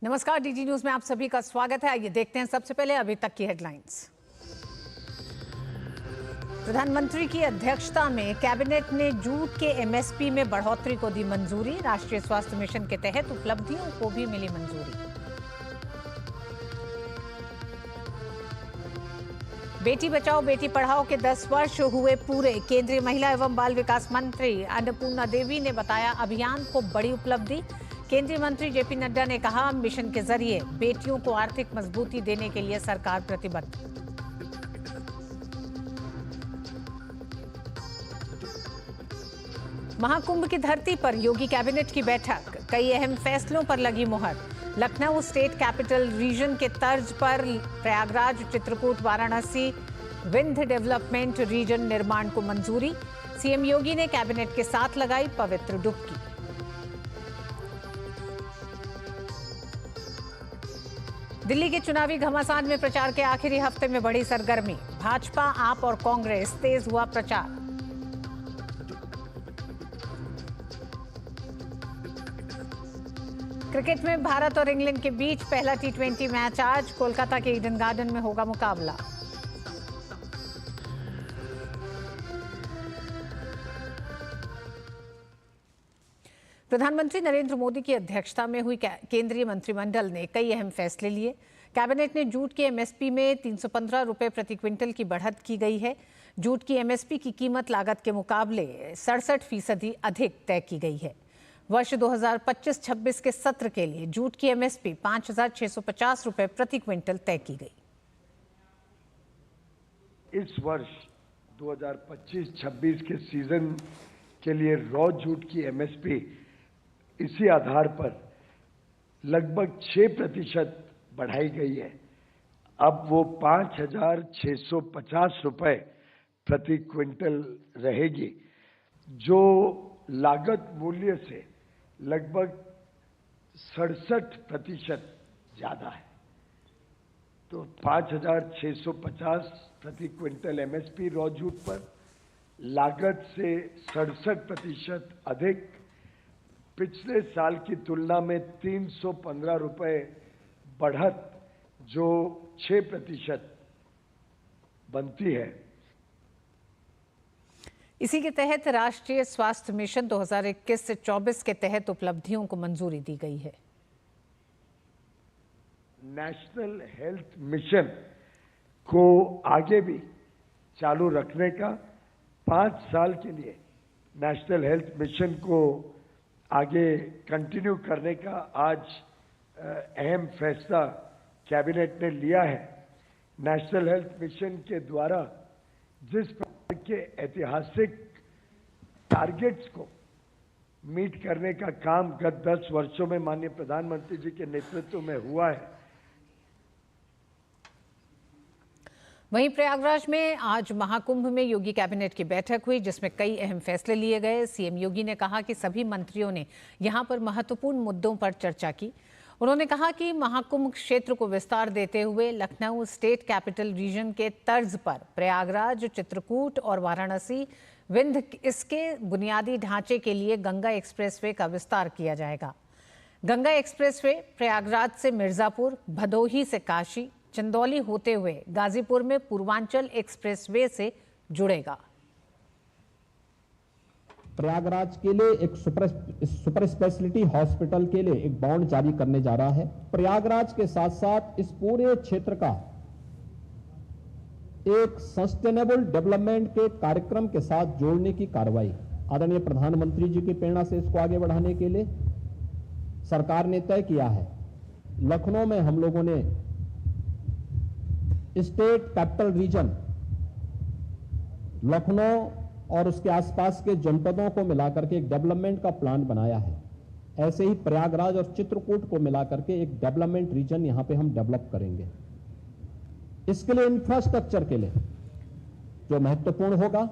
नमस्कार, DD news में आप सभी का स्वागत है। आइए देखते हैं सबसे पहले अभी तक की हेडलाइंस। प्रधानमंत्री की अध्यक्षता में कैबिनेट ने जूट के एमएसपी में बढ़ोतरी को दी मंजूरी। राष्ट्रीय स्वास्थ्य मिशन के तहत उपलब्धियों को भी मिली मंजूरी। बेटी बचाओ बेटी पढ़ाओ के 10 वर्ष हुए पूरे। केंद्रीय महिला एवं बाल विकास मंत्री अन्नपूर्णा देवी ने बताया अभियान को बड़ी उपलब्धि। केंद्रीय मंत्री जेपी नड्डा ने कहा मिशन के जरिए बेटियों को आर्थिक मजबूती देने के लिए सरकार प्रतिबद्ध। महाकुंभ की धरती पर योगी कैबिनेट की बैठक, कई अहम फैसलों पर लगी मुहर। लखनऊ स्टेट कैपिटल रीजन के तर्ज पर प्रयागराज, चित्रकूट, वाराणसी विंध्य डेवलपमेंट रीजन निर्माण को मंजूरी। सीएम योगी ने कैबिनेट के साथ लगाई पवित्र डुबकी। दिल्ली के चुनावी घमासान में प्रचार के आखिरी हफ्ते में बढ़ी सरगर्मी। भाजपा, आप और कांग्रेस तेज हुआ प्रचार। क्रिकेट में भारत और इंग्लैंड के बीच पहला टी20 मैच आज कोलकाता के ईडन गार्डन में होगा मुकाबला। प्रधानमंत्री नरेंद्र मोदी की अध्यक्षता में हुई केंद्रीय मंत्रिमंडल ने कई अहम फैसले लिए। कैबिनेट ने जूट के एमएसपी में 315 रुपए प्रति क्विंटल की बढ़त की गई है। जूट की एमएसपी की कीमत लागत के मुकाबले 67% अधिक तय की गई है। वर्ष 2025-26 के सत्र के लिए जूट की एमएसपी 5,650 रुपए प्रति क्विंटल तय की गई। इस वर्ष 2025-26 के सीजन के लिए रॉ जूट की एमएसपी इसी आधार पर लगभग 6% बढ़ाई गई है। अब वो 5,650 रुपए प्रति क्विंटल रहेगी, जो लागत मूल्य से लगभग 67% ज्यादा है। तो 5,650 प्रति क्विंटल एमएसपी रॉ जूट पर, लागत से 67% अधिक। पिछले साल की तुलना में 315 रुपए बढ़त, जो 6% बनती है। इसी के तहत राष्ट्रीय स्वास्थ्य मिशन 2021 से 24 के तहत उपलब्धियों को मंजूरी दी गई है। नेशनल हेल्थ मिशन को आगे भी चालू रखने का, 5 साल के लिए नेशनल हेल्थ मिशन को आगे कंटिन्यू करने का आज अहम फैसला कैबिनेट ने लिया है। नेशनल हेल्थ मिशन के द्वारा जिस प्रकार के ऐतिहासिक टारगेट्स को मीट करने का काम गत 10 वर्षों में माननीय प्रधानमंत्री जी के नेतृत्व में हुआ है। वहीं प्रयागराज में आज महाकुंभ में योगी कैबिनेट की बैठक हुई, जिसमें कई अहम फैसले लिए गए। सीएम योगी ने कहा कि सभी मंत्रियों ने यहां पर महत्वपूर्ण मुद्दों पर चर्चा की। उन्होंने कहा कि महाकुंभ क्षेत्र को विस्तार देते हुए लखनऊ स्टेट कैपिटल रीजन के तर्ज पर प्रयागराज, चित्रकूट और वाराणसी विंध्य इसके बुनियादी ढांचे के लिए गंगा एक्सप्रेसवे का विस्तार किया जाएगा। गंगा एक्सप्रेसवे प्रयागराज से मिर्जापुर, भदोही से काशी, चंदौली होते हुए गाजीपुर में पूर्वांचल एक्सप्रेसवे से जुड़ेगा। प्रयागराज के लिए एक सुपर स्पेशलिटी हॉस्पिटल के लिए एक बॉन्ड जारी करने जा रहा है। प्रयागराज के साथ साथ इस पूरे क्षेत्र का एक सस्टेनेबल डेवलपमेंट के कार्यक्रम के साथ जोड़ने की कार्रवाई आदरणीय प्रधानमंत्री जी की प्रेरणा से इसको आगे बढ़ाने के लिए सरकार ने तय किया है। लखनऊ में हम लोगों ने स्टेट कैपिटल रीजन लखनऊ और उसके आसपास के जनपदों को मिलाकर के एक डेवलपमेंट का प्लान बनाया है। ऐसे ही प्रयागराज और चित्रकूट को मिलाकर के एक डेवलपमेंट रीजन यहां पे हम डेवलप करेंगे। इसके लिए इंफ्रास्ट्रक्चर के लिए जो महत्वपूर्ण होगा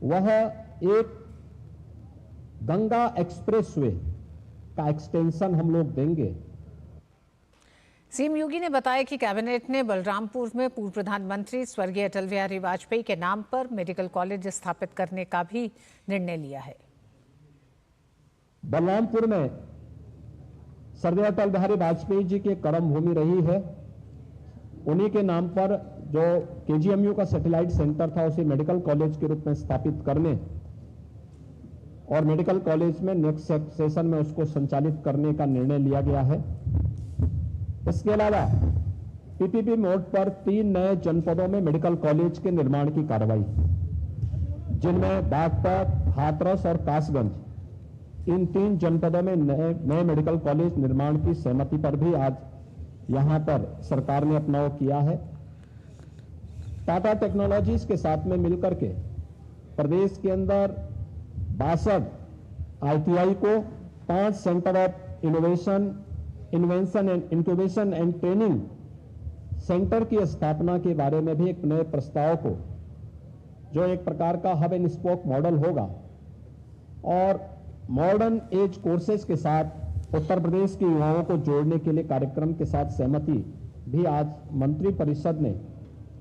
वह एक गंगा एक्सप्रेसवे का एक्सटेंशन हम लोग देंगे। सीएम योगी ने बताया कि कैबिनेट ने बलरामपुर में पूर्व प्रधानमंत्री स्वर्गीय अटल बिहारी वाजपेयी के नाम पर मेडिकल कॉलेज स्थापित करने का भी निर्णय लिया है। बलरामपुर में स्वर्गीय अटल बिहारी वाजपेयी जी की कर्म भूमि रही है। उन्हीं के नाम पर जो केजीएमयू का सैटेलाइट सेंटर था उसे मेडिकल कॉलेज के रूप में स्थापित करने और मेडिकल कॉलेज में नेक्स्ट सेशन में उसको संचालित करने का निर्णय लिया गया है। इसके अलावा पीपीपी मोड पर 3 नए जनपदों में मेडिकल कॉलेज के निर्माण की कार्रवाई, जिनमें बागपत, हाथरस और कासगंज, इन 3 जनपदों में नए मेडिकल कॉलेज निर्माण की सहमति पर भी आज यहां पर सरकार ने अपना किया है। टाटा टेक्नोलॉजीज के साथ में मिलकर के प्रदेश के अंदर 62 आईटीआई को 5 centre of invention and incubation and training centre की स्थापना के बारे में भी एक नए प्रस्ताव को, जो एक प्रकार का हब एंड स्पोक मॉडल होगा और मॉडर्न एज कोर्सेज के साथ उत्तर प्रदेश के युवाओं को जोड़ने के लिए कार्यक्रम के साथ सहमति भी आज मंत्री परिषद ने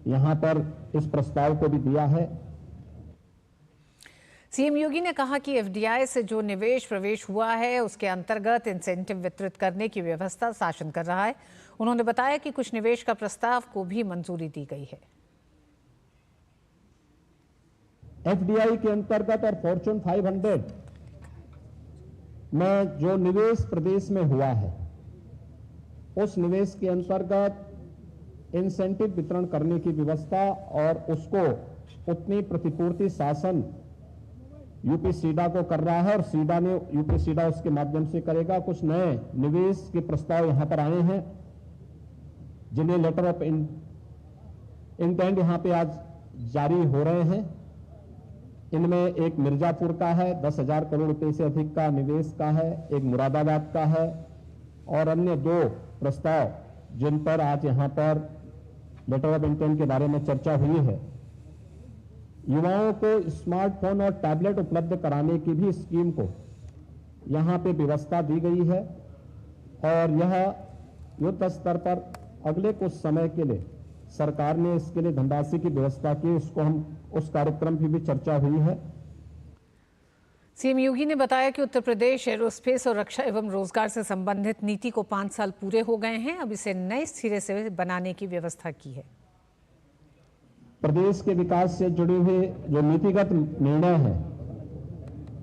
यहां पर इस प्रस्ताव को भी दिया है। सीएम योगी ने कहा कि एफडीआई से जो निवेश प्रवेश हुआ है उसके अंतर्गत इंसेंटिव वितरित करने की व्यवस्था शासन कर रहा है। उन्होंने बताया कि कुछ निवेश का प्रस्ताव को भी मंजूरी दी गई है। एफडीआई के अंतर्गत और फॉर्च्यून 500 में जो निवेश प्रदेश में हुआ है उस निवेश के अंतर्गत इंसेंटिव वितरण करने की व्यवस्था और उसको उतनी प्रतिपूर्ति शासन यूपी सीडा को कर रहा है और सीडा ने यूपी सीडा उसके माध्यम से करेगा। कुछ नए निवेश के प्रस्ताव यहां पर आए हैं जिन्हें लेटर ऑफ इंटेंट यहां पे आज जारी हो रहे हैं। इनमें एक मिर्जापुर का है, 10,000 करोड़ रुपए से अधिक का निवेश का है, एक मुरादाबाद का है और अन्य 2 प्रस्ताव जिन पर आज यहां पर लेटर ऑफ इंटेंट के बारे में चर्चा हुई है। युवाओं को स्मार्टफोन और टैबलेट उपलब्ध कराने की भी स्कीम को यहां पे व्यवस्था दी गई है और यह युद्ध स्तर पर अगले कुछ समय के लिए सरकार ने इसके लिए धनराशि की व्यवस्था की। इसको हम उस कार्यक्रम की भी चर्चा हुई है। सीएम योगी ने बताया कि उत्तर प्रदेश एरोस्पेस और रक्षा एवं रोजगार से संबंधित नीति को 5 साल पूरे हो गए हैं। अब इसे नए सिरे से बनाने की व्यवस्था की है। प्रदेश के विकास से जुड़े हुए जो नीतिगत निर्णय हैं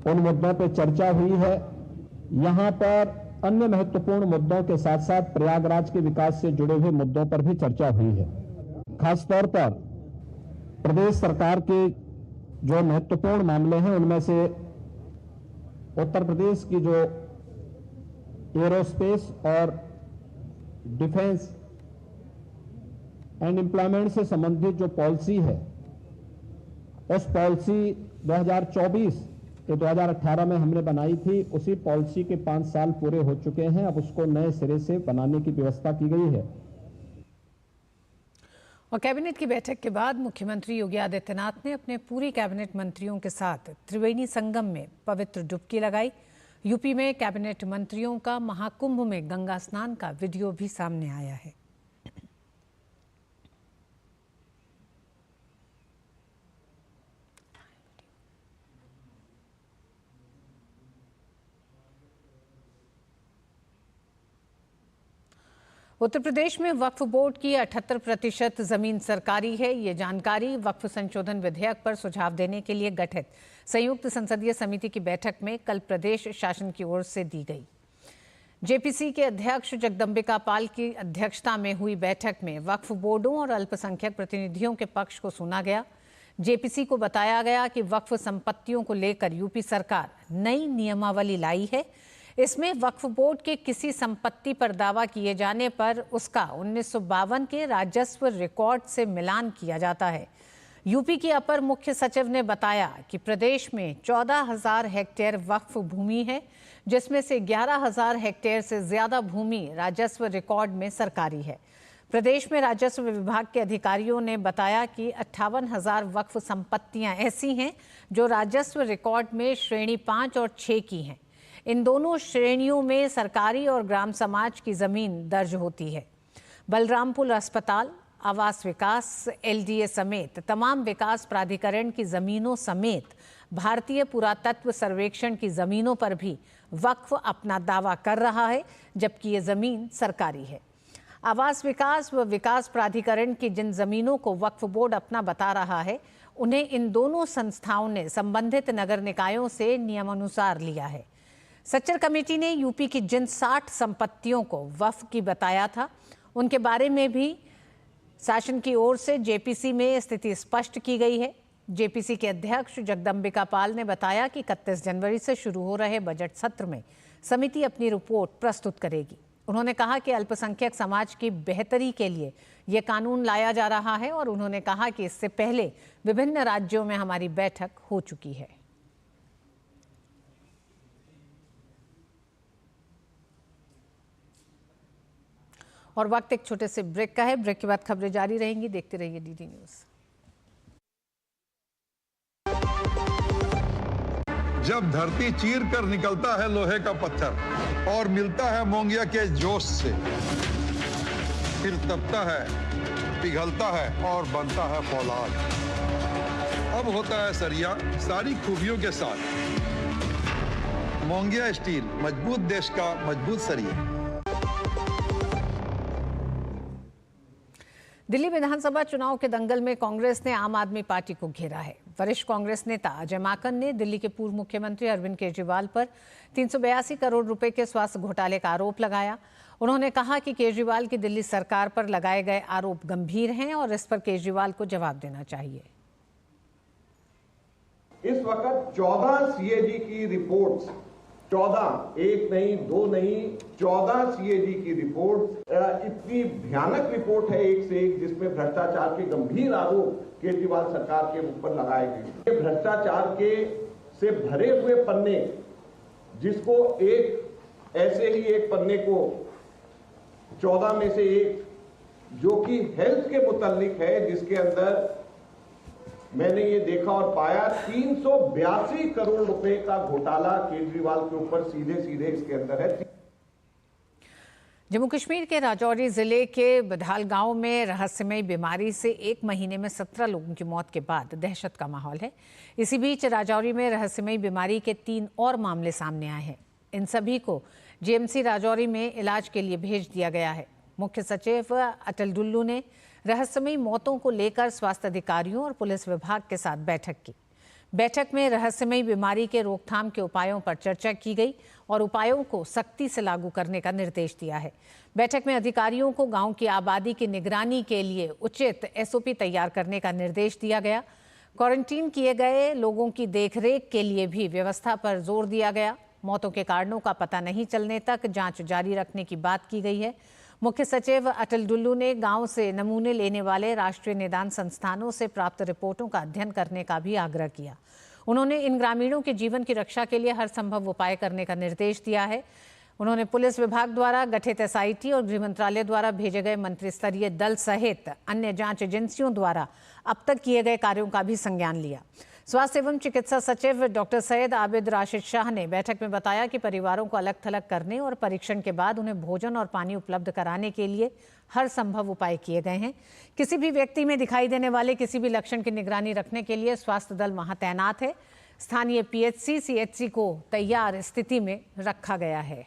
उन मुद्दों पर चर्चा हुई है। यहां पर अन्य महत्वपूर्ण मुद्दों के साथ साथ प्रयागराज के विकास से जुड़े हुए मुद्दों पर भी चर्चा हुई है। खासतौर पर प्रदेश सरकार के जो महत्वपूर्ण मामले हैं उनमें से उत्तर प्रदेश की जो एरोस्पेस और डिफेंस एंड एम्प्लॉयमेंट से संबंधित जो पॉलिसी है उस पॉलिसी 2024 के 2018 में हमने बनाई थी, उसी पॉलिसी के 5 साल पूरे हो चुके हैं। अब उसको नए सिरे से बनाने की व्यवस्था की गई है। और कैबिनेट की बैठक के बाद मुख्यमंत्री योगी आदित्यनाथ ने अपने पूरी कैबिनेट मंत्रियों के साथ त्रिवेणी संगम में पवित्र डुबकी लगाई। यूपी में कैबिनेट मंत्रियों का महाकुंभ में गंगा स्नान का वीडियो भी सामने आया है। उत्तर प्रदेश में वक्फ बोर्ड की 78% जमीन सरकारी है। ये जानकारी वक्फ संशोधन विधेयक पर सुझाव देने के लिए गठित संयुक्त संसदीय समिति की बैठक में कल प्रदेश शासन की ओर से दी गई। जेपीसी के अध्यक्ष जगदम्बिका पाल की अध्यक्षता में हुई बैठक में वक्फ बोर्डों और अल्पसंख्यक प्रतिनिधियों के पक्ष को सुना गया। जेपीसी को बताया गया कि वक्फ संपत्तियों को लेकर यूपी सरकार नई नियमावली लाई है। इसमें वक्फ बोर्ड के किसी संपत्ति पर दावा किए जाने पर उसका 1952 के राजस्व रिकॉर्ड से मिलान किया जाता है। यूपी की अपर मुख्य सचिव ने बताया कि प्रदेश में 14,000 हेक्टेयर वक्फ भूमि है, जिसमें से 11,000 हेक्टेयर से ज्यादा भूमि राजस्व रिकॉर्ड में सरकारी है। प्रदेश में राजस्व विभाग के अधिकारियों ने बताया कि 58,000 वक्फ संपत्तियां ऐसी हैं जो राजस्व रिकॉर्ड में श्रेणी 5 और 6 की हैं। इन दोनों श्रेणियों में सरकारी और ग्राम समाज की जमीन दर्ज होती है। बलरामपुर अस्पताल, आवास विकास, एलडीए समेत तमाम विकास प्राधिकरण की जमीनों समेत भारतीय पुरातत्व सर्वेक्षण की जमीनों पर भी वक्फ अपना दावा कर रहा है, जबकि ये जमीन सरकारी है। आवास विकास व विकास प्राधिकरण की जिन जमीनों को वक्फ बोर्ड अपना बता रहा है, उन्हें इन दोनों संस्थाओं ने संबंधित नगर निकायों से नियमानुसार लिया है। सच्चर कमेटी ने यूपी की जिन 60 संपत्तियों को वक्फ की बताया था, उनके बारे में भी शासन की ओर से जेपीसी में स्थिति स्पष्ट की गई है। जेपीसी के अध्यक्ष जगदम्बिका पाल ने बताया कि 31 जनवरी से शुरू हो रहे बजट सत्र में समिति अपनी रिपोर्ट प्रस्तुत करेगी। उन्होंने कहा कि अल्पसंख्यक समाज की बेहतरी के लिए ये कानून लाया जा रहा है और उन्होंने कहा कि इससे पहले विभिन्न राज्यों में हमारी बैठक हो चुकी है। और वक्त एक छोटे से ब्रेक का है। ब्रेक के बाद खबरें जारी रहेंगी। देखते रहिए डीडी न्यूज़। जब धरती चीर कर निकलता है लोहे का पत्थर और मिलता है मोंगिया के जोश से, फिर तपता है, पिघलता है और बनता है फौलाद। अब होता है सरिया सारी खूबियों के साथ। मोंगिया स्टील, मजबूत देश का मजबूत सरिया। दिल्ली विधानसभा चुनाव के दंगल में कांग्रेस ने आम आदमी पार्टी को घेरा है। वरिष्ठ कांग्रेस नेता अजय माकन ने दिल्ली के पूर्व मुख्यमंत्री अरविंद केजरीवाल पर 382 करोड़ रुपए के स्वास्थ्य घोटाले का आरोप लगाया। उन्होंने कहा कि केजरीवाल की दिल्ली सरकार पर लगाए गए आरोप गंभीर हैं और इस पर केजरीवाल को जवाब देना चाहिए। इस वक्त 14 सीएजी की रिपोर्ट्स, 14, एक नहीं, दो नहीं, 14 सीएजी की रिपोर्ट, इतनी भयानक रिपोर्ट है एक से एक, जिसमें भ्रष्टाचार के गंभीर आरोप केजरीवाल सरकार के ऊपर लगाए गए। भ्रष्टाचार के से भरे हुए पन्ने, जिसको एक ऐसे ही एक पन्ने को 14 में से एक, जो कि हेल्थ के मुतालिक है, जिसके अंदर मैंने ये देखा और पाया 382 करोड़ रुपए का घोटाला केजरीवाल के ऊपर सीधे सीधे इसके अंदर है। जम्मू कश्मीर के राजौरी जिले के बधाल गांव में रहस्यमयी बीमारी से 1 महीने में 17 लोगों की मौत के बाद दहशत का माहौल है। इसी बीच राजौरी में रहस्यमयी बीमारी के 3 और मामले सामने आए हैं। इन सभी को जीएमसी राजौरी में इलाज के लिए भेज दिया गया है। मुख्य सचिव अटल डुल्लू ने रहस्यमयी मौतों को लेकर स्वास्थ्य अधिकारियों और पुलिस विभाग के साथ बैठक की। बैठक में रहस्यमयी बीमारी के रोकथाम के उपायों पर चर्चा की गई और उपायों को सख्ती से लागू करने का निर्देश दिया है। बैठक में अधिकारियों को गांव की आबादी की निगरानी के लिए उचित एसओपी तैयार करने का निर्देश दिया गया। क्वारंटीन किए गए लोगों की देखरेख के लिए भी व्यवस्था पर जोर दिया गया। मौतों के कारणों का पता नहीं चलने तक जांच जारी रखने की बात की गई है। मुख्य सचिव अटल डुल्लू ने गांव से नमूने लेने वाले राष्ट्रीय निदान संस्थानों से प्राप्त रिपोर्टों का अध्ययन करने का भी आग्रह किया। उन्होंने इन ग्रामीणों के जीवन की रक्षा के लिए हर संभव उपाय करने का निर्देश दिया है। उन्होंने पुलिस विभाग द्वारा गठित एसआईटी और गृह मंत्रालय द्वारा भेजे गए मंत्री स्तरीय दल सहित अन्य जांच एजेंसियों द्वारा अब तक किए गए कार्यों का भी संज्ञान लिया। स्वास्थ्य एवं चिकित्सा सचिव डॉक्टर सैयद आबिद राशिद शाह ने बैठक में बताया कि परिवारों को अलग थलग करने और परीक्षण के बाद उन्हें भोजन और पानी उपलब्ध कराने के लिए हर संभव उपाय किए गए हैं। किसी भी व्यक्ति में दिखाई देने वाले किसी भी लक्षण की निगरानी रखने के लिए स्वास्थ्य दल वहां तैनात है। स्थानीय पीएचसी, सीएचसी को तैयार स्थिति में रखा गया है।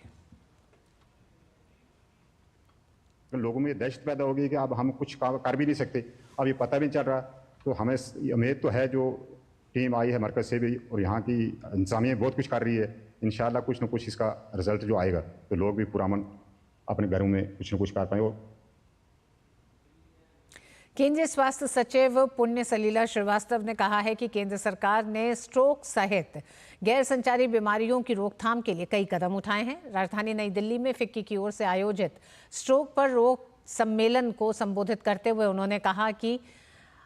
लोगों में दहशत पैदा हो गई कि अब हम कुछ कर भी नहीं सकते, अब ये पता भी नहीं चल रहा। तो हमें उम्मीद तो है, जो टीम आई है मरकज से भी और यहाँ की इंतजामिया बहुत कुछ कर रही है, इंशाल्लाह कुछ न कुछ इसका रिजल्ट जो आएगा तो लोग भी पुरअमन अपने घरों में कुछ न कुछ कर पाए। केंद्रीय स्वास्थ्य सचिव पुण्य सलीला श्रीवास्तव ने कहा है कि केंद्र सरकार ने स्ट्रोक सहित गैर संचारी बीमारियों की रोकथाम के लिए कई कदम उठाए हैं। राजधानी नई दिल्ली में फिक्की की ओर से आयोजित स्ट्रोक पर रोक सम्मेलन को संबोधित करते हुए उन्होंने कहा कि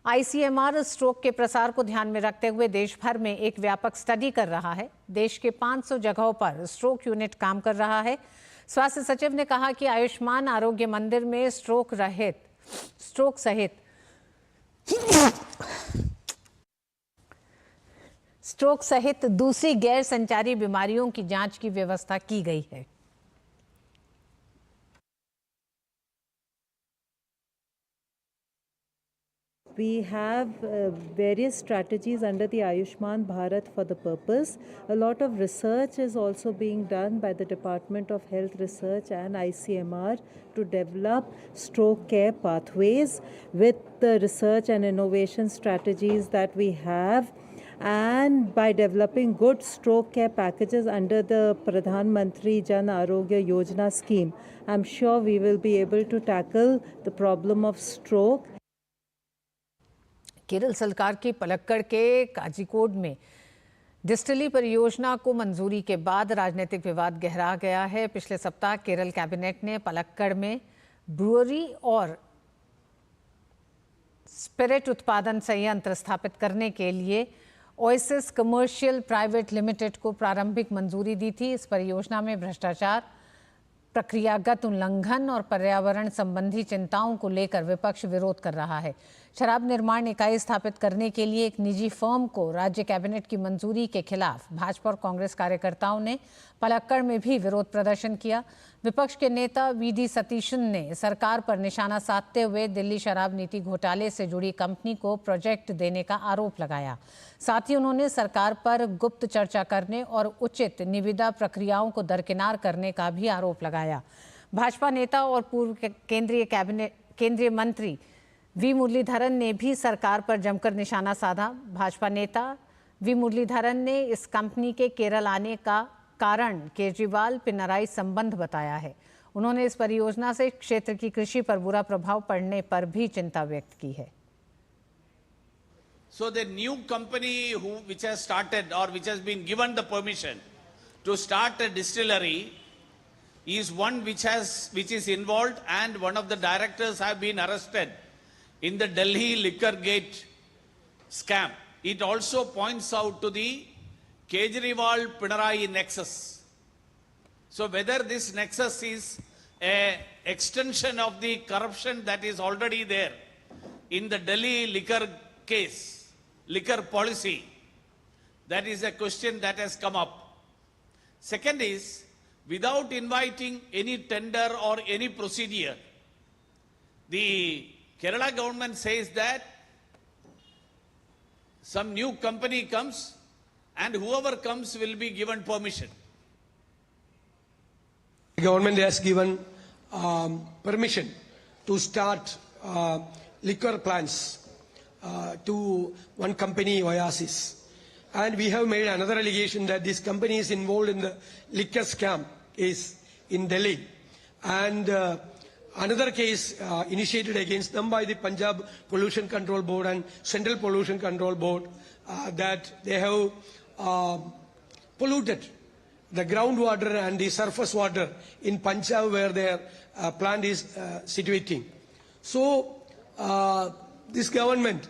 आईसीएमआर स्ट्रोक के प्रसार को ध्यान में रखते हुए देश भर में एक व्यापक स्टडी कर रहा है। देश के 500 जगहों पर स्ट्रोक यूनिट काम कर रहा है। स्वास्थ्य सचिव ने कहा कि आयुष्मान आरोग्य मंदिर में स्ट्रोक सहित दूसरी गैर संचारी बीमारियों की जांच की व्यवस्था की गई है। We have various strategies under the Ayushman Bharat for the purpose. A lot of research is also being done by the Department of Health Research and ICMR to develop stroke care pathways with the research and innovation strategies that we have. And by developing good stroke care packages under the Pradhan Mantri Jan Arogya Yojana scheme, I'm sure we will be able to tackle the problem of stroke. Kerala सरकार की पलक्कड़ के काजीकोड में distillery परियोजना को मंजूरी के बाद राजनीतिक विवाद गहरा गया है। पिछले सप्ताह केरल कैबिनेट ने पलक्कड़ में ब्रूअरी और स्पिरिट उत्पादन संयंत्र स्थापित करने के लिए ओएसिस कमर्शियल प्राइवेट लिमिटेड को प्रारंभिक मंजूरी दी थी। इस परियोजना में भ्रष्टाचार, प्रक्रियागत उल्लंघन और पर्यावरण संबंधी चिंताओं को लेकर विपक्ष विरोध कर रहा है। शराब निर्माण इकाई स्थापित करने के लिए एक निजी फर्म को राज्य कैबिनेट की मंजूरी के खिलाफ भाजपा और कांग्रेस कार्यकर्ताओं ने पलक्कड़ में भी विरोध प्रदर्शन किया। विपक्ष के नेता वीडी सतीशन ने सरकार पर निशाना साधते हुए दिल्ली शराब नीति घोटाले से जुड़ी कंपनी को प्रोजेक्ट देने का आरोप लगाया। साथ ही उन्होंने सरकार पर गुप्त चर्चा करने और उचित निविदा प्रक्रियाओं को दरकिनार करने का भी आरोप लगाया। भाजपा नेता और पूर्व केंद्रीय मंत्री वी मुरलीधरन ने भी सरकार पर जमकर निशाना साधा। भाजपा नेता वी मुरलीधरन ने इस कंपनी के केरल आने का कारण केजरीवाल पिनराई संबंध बताया है। उन्होंने इस परियोजना से क्षेत्र की कृषि पर बुरा प्रभाव पड़ने पर भी चिंता व्यक्त की है। So the new company which has started or which has been given the permission to start a distillery is one which is involved, and one of the directors have been arrested in the Delhi liquor gate scam. It also points out to the Kejriwal Pinarayi nexus. So whether this nexus is an extension of the corruption that is already there in the Delhi liquor case, liquor policy, that is a question that has come up. Second is, without inviting any tender or any procedure, the Kerala government says that some new company comes and whoever comes will be given permission. The government has given permission to start liquor plants to one company, Oasis. And we have made another allegation that this company is involved in the liquor scam case in Delhi. And another case initiated against them by the Punjab Pollution Control Board and Central Pollution Control Board that they have polluted the groundwater and the surface water in Punjab where their plant is situating. So this government,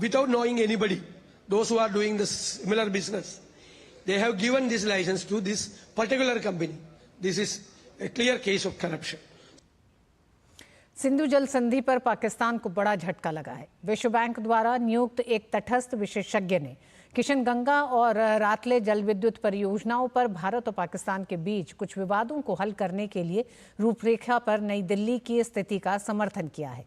without knowing anybody, those who are doing this similar business, they have given this license to this particular company. This is a clear case of corruption. Sindhu जल संधि पर पाकिस्तान को बड़ा झटका लगा है। विश्व bank द्वारा नियुक्त एक तटस्थ विशेषज्ञ ने किशनगंगा और रातले जल विद्युत परियोजनाओं पर भारत और पाकिस्तान के बीच कुछ विवादों को हल करने के लिए रूपरेखा पर नई दिल्ली की स्थिति का समर्थन किया है।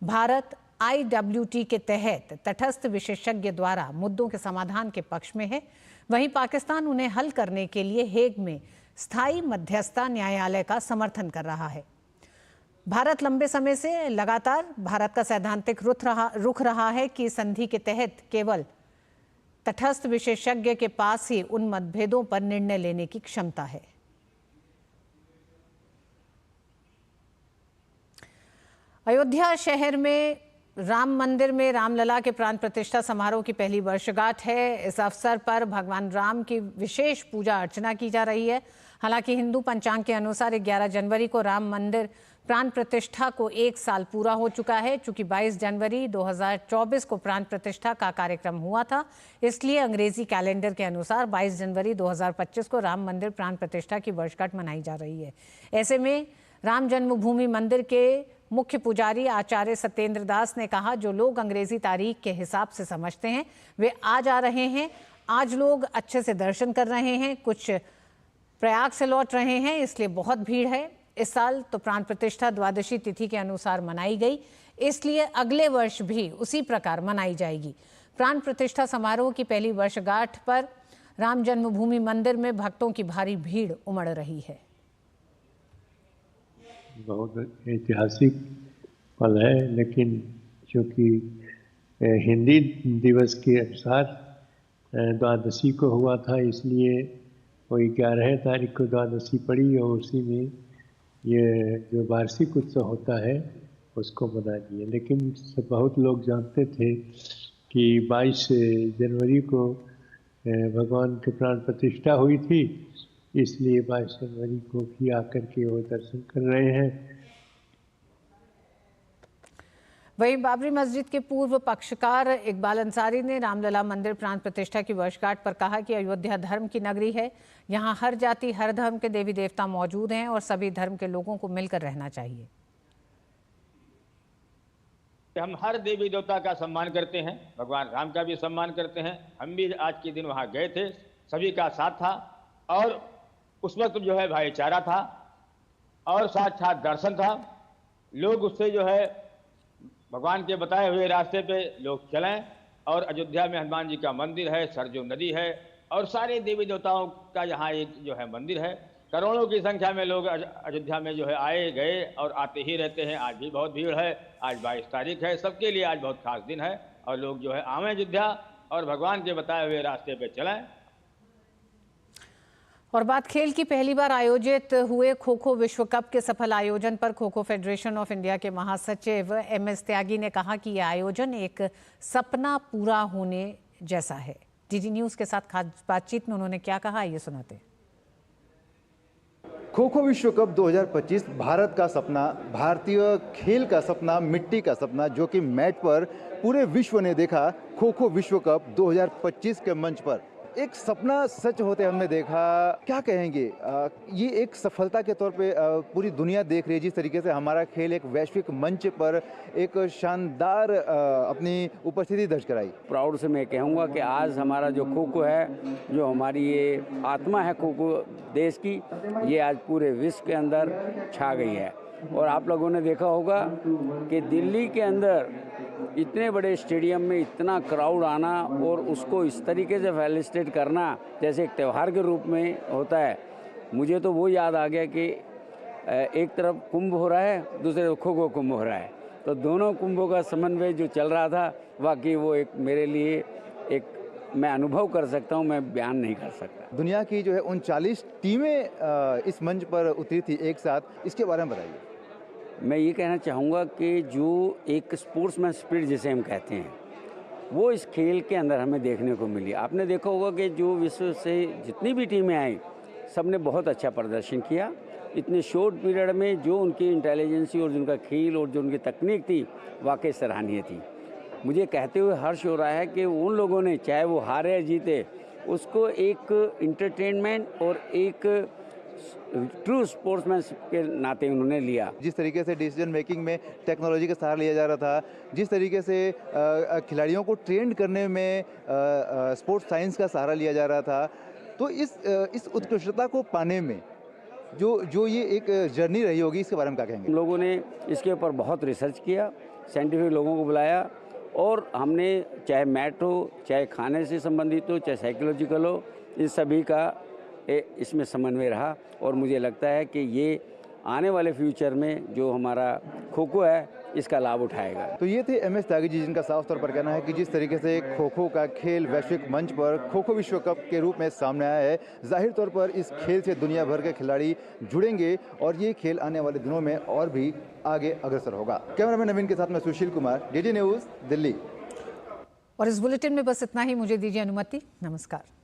भारत IWT के तहत तटस्थ विशेषज्ञ द्वारा मुद्दों के समाधान के पक्ष में है, वहीं पाकिस्तान उन्हें हल करने के लिए हेग में स्थायी मध्यस्थता न्यायालय का समर्थन कर रहा है। भारत लंबे समय से लगातार भारत का सैद्धांतिक रुख रहा है कि संधि के तहत केवल तटस्थ विशेषज्ञ के पास ही उन मतभेदों पर निर्णय लेने की क्षमता है। अयोध्या शहर में राम मंदिर में रामलला के प्राण प्रतिष्ठा समारोह की पहली वर्षगांठ है। इस अवसर पर भगवान राम की विशेष पूजा अर्चना की जा रही है। हालांकि हिंदू पंचांग के अनुसार 11 जनवरी को राम मंदिर प्राण प्रतिष्ठा को 1 साल पूरा हो चुका है। चूंकि 22 जनवरी 2024 को प्राण प्रतिष्ठा का कार्यक्रम हुआ था, इसलिए अंग्रेजी कैलेंडर के अनुसार 22 जनवरी 2025 को राम मंदिर प्राण प्रतिष्ठा की वर्षगांठ मनाई जा रही है। ऐसे में राम जन्मभूमि मंदिर के मुख्य पुजारी आचार्य सत्येंद्र दास ने कहा, जो लोग अंग्रेजी तारीख के हिसाब से समझते हैं वे आज आ रहे हैं। आज लोग अच्छे से दर्शन कर रहे हैं, कुछ प्रयाग से लौट रहे हैं, इसलिए बहुत भीड़ है। इस साल तो प्राण प्रतिष्ठा द्वादशी तिथि के अनुसार मनाई गई। इसलिए अगले वर्ष भी उसी प्रकार मनाई जाएगी। प्राण प्रतिष्ठा समारोह की पहली वर्षगांठ पर राम जन्मभूमि मंदिर में भक्तों की भारी भीड़ उमड़ रही है। बहुत ऐतिहासिक पल है, लेकिन चूँकि हिंदी दिवस के अनुसार द्वादशी को हुआ था, इसलिए वही 11 तारीख को द्वादशी पड़ी और उसी में ये जो वार्षिक उत्सव होता है उसको मना लिए। लेकिन बहुत लोग जानते थे कि 22 जनवरी को भगवान के प्राण प्रतिष्ठा हुई थी, इसलिए 22 जनवरी को भी आकर के वो दर्शन कर रहे हैं। वहीं बाबरी मस्जिद के पूर्व पक्षकार इकबाल अंसारी ने रामलला मंदिर प्राण प्रतिष्ठा की वर्षगांठ पर कहा कि अयोध्या धर्म की नगरी है, यहाँ हर जाति हर धर्म के देवी देवता मौजूद हैं और सभी धर्म के लोगों को मिलकर रहना चाहिए। हम हर देवी देवता का सम्मान करते हैं, भगवान राम का भी सम्मान करते हैं। हम भी आज के दिन वहाँ गए थे, सभी का साथ था और उस वक्त जो है भाईचारा था और साथ साथ दर्शन था। लोग उससे जो है भगवान के बताए हुए रास्ते पे लोग चलें और अयोध्या में हनुमान जी का मंदिर है, सरजू नदी है और सारे देवी देवताओं का यहाँ एक जो है मंदिर है। करोड़ों की संख्या में लोग अयोध्या में जो है आए गए और आते ही रहते हैं। आज भी बहुत भीड़ है, आज 22 तारीख है, सबके लिए आज बहुत खास दिन है और लोग जो है आवें अयोध्या और भगवान के बताए हुए रास्ते पे चलें। और बात खेल की, पहली बार आयोजित हुए खो खो विश्व कप के सफल आयोजन पर kho kho federation of India के महासचिव MS त्यागी ने कहा कि यह आयोजन एक सपना पूरा होने जैसा है। DD न्यूज के साथ खास बातचीत में उन्होंने क्या कहा, ये सुनाते हैं। खो खो विश्व कप 2025 भारत का सपना, भारतीय खेल का सपना, मिट्टी का सपना, जो कि मैट पर पूरे विश्व ने देखा। खो खो विश्व कप 2025 के मंच पर एक सपना सच होते हमने देखा। क्या कहेंगे, ये एक सफलता के तौर पे पूरी दुनिया देख रही है, जिस तरीके से हमारा खेल एक वैश्विक मंच पर एक शानदार अपनी उपस्थिति दर्ज कराई। प्राउड से मैं कहूँगा कि आज हमारा जो खो खो है, जो हमारी ये आत्मा है खो खो देश की, ये आज पूरे विश्व के अंदर छा गई है। और आप लोगों ने देखा होगा कि दिल्ली के अंदर इतने बड़े स्टेडियम में इतना क्राउड आना और उसको इस तरीके से फेलिसिटेट करना जैसे एक त्यौहार के रूप में होता है। मुझे तो वो याद आ गया कि एक तरफ कुंभ हो रहा है, दूसरे तरफ खो खो कुंभ हो रहा है, तो दोनों कुंभों का समन्वय जो चल रहा था, वाकई वो एक मेरे लिए एक मैं अनुभव कर सकता हूँ, मैं बयान नहीं कर सकता। दुनिया की जो है 39 टीमें इस मंच पर उतरी थी एक साथ, इसके बारे में बताइए। मैं ये कहना चाहूँगा कि जो एक स्पोर्ट्समैन स्पिरिट जिसे हम कहते हैं, वो इस खेल के अंदर हमें देखने को मिली। आपने देखा होगा कि जो विश्व से जितनी भी टीमें आई, सब ने बहुत अच्छा प्रदर्शन किया। इतने शॉर्ट पीरियड में जो उनकी इंटेलिजेंसी और जिनका खेल और जो उनकी तकनीक थी, वाकई सराहनीय थी। मुझे कहते हुए हर्ष हो रहा है कि उन लोगों ने, चाहे वो हारे या जीते, उसको एक इंटरटेनमेंट और एक ट्रू स्पोर्ट्समैनशिप के नाते उन्होंने लिया। जिस तरीके से डिसीजन मेकिंग में टेक्नोलॉजी का सहारा लिया जा रहा था, जिस तरीके से खिलाड़ियों को ट्रेन करने में स्पोर्ट्स साइंस का सहारा लिया जा रहा था, तो इस उत्कृष्टता को पाने में जो ये एक जर्नी रही होगी, इसके बारे में क्या कहेंगे? हम लोगों ने इसके ऊपर बहुत रिसर्च किया, साइंटिफिक लोगों को बुलाया और हमने चाहे मैट हो, चाहे खाने से संबंधित हो, चाहे साइकोलॉजिकल हो, इन सभी का इसमें समन्वय रहा। और मुझे लगता है कि ये आने वाले फ्यूचर में जो हमारा खो खो है, इसका लाभ उठाएगा। तो ये थे MS त्यागी जी, जिनका साफ तौर पर कहना है कि जिस तरीके से खो खो का खेल वैश्विक मंच पर खो खो विश्व कप के रूप में सामने आया है, जाहिर तौर पर इस खेल से दुनिया भर के खिलाड़ी जुड़ेंगे और ये खेल आने वाले दिनों में और भी आगे अग्रसर होगा। कैमरामैन नवीन के साथ मैं सुशील कुमार, DD न्यूज़, दिल्ली। और इस बुलेटिन में बस इतना ही। मुझे दीजिए अनुमति। नमस्कार।